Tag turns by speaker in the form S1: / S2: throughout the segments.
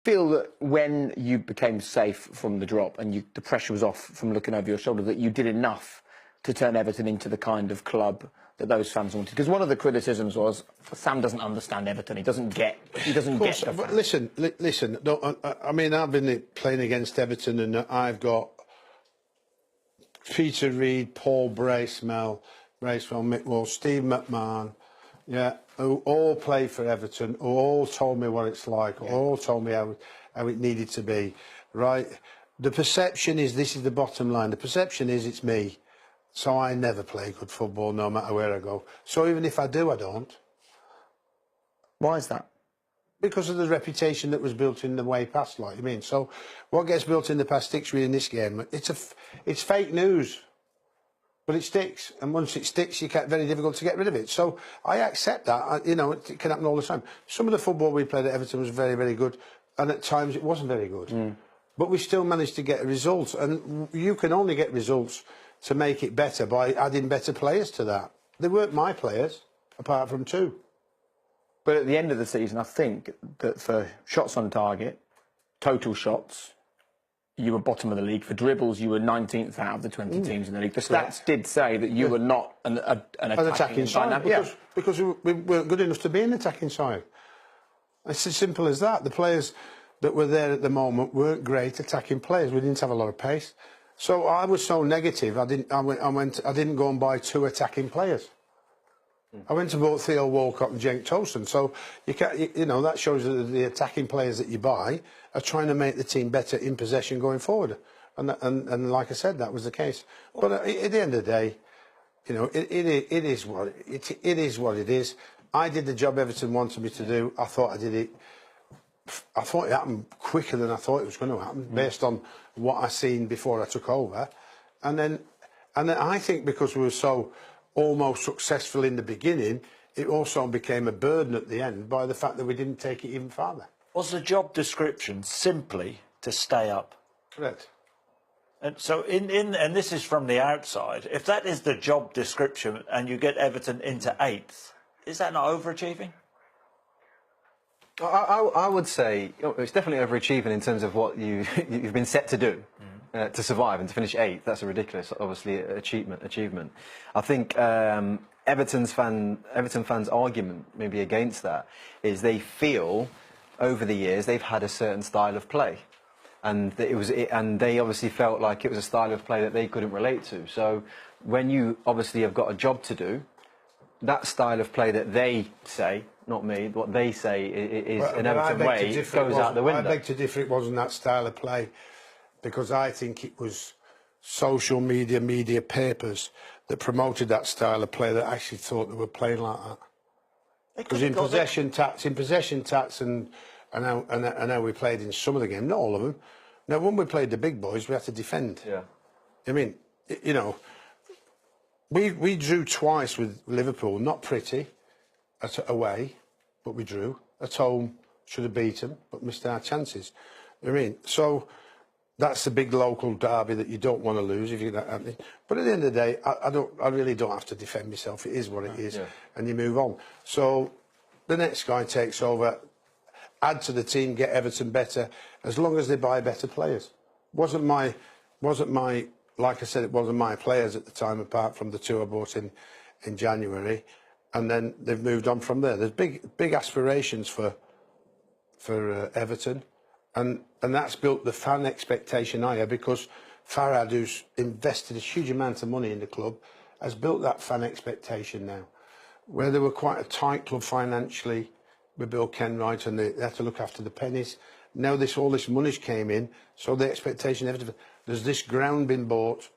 S1: feel that when you became safe from the drop and the pressure was off from looking over your shoulder, that you did enough to turn Everton into the kind of club that those fans wanted? Because one of the criticisms was Sam doesn't understand Everton. He doesn't get the fans.
S2: Listen. I mean, I've been playing against Everton, and I've got Peter Reid, Paul Bracewell, Mick Wall, Steve McMahon, who all played for Everton, who all told me what it's like, all told me how it needed to be, right? The perception is, this is the bottom line, the perception is it's me. So I never play good football, no matter where I go. So even if I do, I don't.
S1: Why is that?
S2: Because of the reputation that was built in the way past, like you mean. So what gets built in the past sticks with in this game. It's fake news, but it sticks. And once it sticks, it's very difficult to get rid of it. So I accept that. You know, it can happen all the time. Some of the football we played at Everton was very, very good, and at times it wasn't very good. But we still managed to get a result. And you can only get results to make it better by adding better players to that. They weren't my players, apart from two.
S1: But at the end of the season, I think that for shots on target, total shots, you were bottom of the league. For dribbles, you were 19th out of the 20 teams in the league. The stats did say that you were not an attacking side.
S2: Because we weren't good enough to be an attacking side. It's as simple as that. The players that were there at the moment weren't great attacking players. We didn't have a lot of pace. So I was so negative. I didn't go and buy two attacking players. I went and bought Theo Walcott and Cenk Tosun. So you know that shows that the attacking players that you buy are trying to make the team better in possession going forward. And like I said, that was the case. But at the end of the day, you know, it is what it is. I did the job Everton wanted me to do. I thought I did it. I thought it happened quicker than I thought it was going to happen, based on what I seen before I took over. And then I think because we were so almost successful in the beginning, it also became a burden at the end by the fact that we didn't take it even farther.
S3: Was the job description simply to stay up?
S2: Correct.
S3: And so, and this is from the outside, if that is the job description and you get Everton into 8th, is that not overachieving?
S4: I would say it's definitely overachieving in terms of what you've been set to do to survive and to finish 8th. That's a ridiculous, obviously, achievement. I think Everton fans' argument maybe against that is they feel over the years they've had a certain style of play, and they obviously felt like it was a style of play that they couldn't relate to. So when you obviously have got a job to do, that style of play that they say, not me, what they say is an Everton way, goes out the window.
S2: I beg to differ, it wasn't that style of play, because I think it was social media papers that promoted that style of play that actually thought they were playing like that. Because in possession tats and how we played in some of the games, not all of them. Now, when we played the big boys, we had to defend.
S4: Yeah.
S2: I mean, you know, we drew twice with Liverpool, not pretty, away, but we drew. At home, should have beaten, but missed our chances. I mean, so that's the big local derby that you don't want to lose if you're not happening. But at the end of the day, I really don't have to defend myself. It is what it is, and you move on. So the next guy takes over, add to the team, get Everton better, as long as they buy better players. Wasn't my, like I said, it wasn't my players at the time, apart from the two I bought in January. And then they've moved on from there. There's big aspirations for Everton, and that's built the fan expectation higher, because Farhad, who's invested a huge amount of money in the club, has built that fan expectation now. Where they were quite a tight club financially with Bill Kenwright, and they had to look after the pennies. Now all this money's came in, so the expectation, there's this ground been bought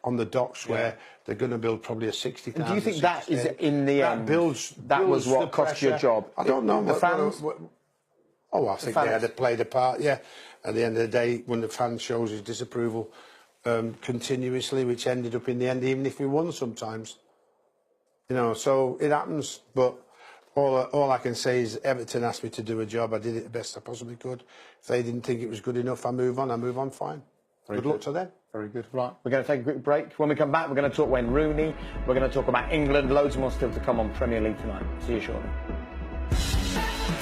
S2: on the docks where they're going to build probably a 60,000.
S1: Do you think that is in the end? That was what cost you a job?
S2: I don't know.
S1: The fans?
S2: I think they had played a part, yeah. At the end of the day, when the fan shows his disapproval continuously, which ended up in the end, even if we won sometimes. You know, so it happens. But all I can say is Everton asked me to do a job. I did it the best I possibly could. If they didn't think it was good enough, I move on fine. Good luck to them.
S1: Very good. Right, we're going to take a quick break. When we come back, we're going to talk Wayne Rooney. We're going to talk about England. Loads more still to come on Premier League tonight. See you shortly.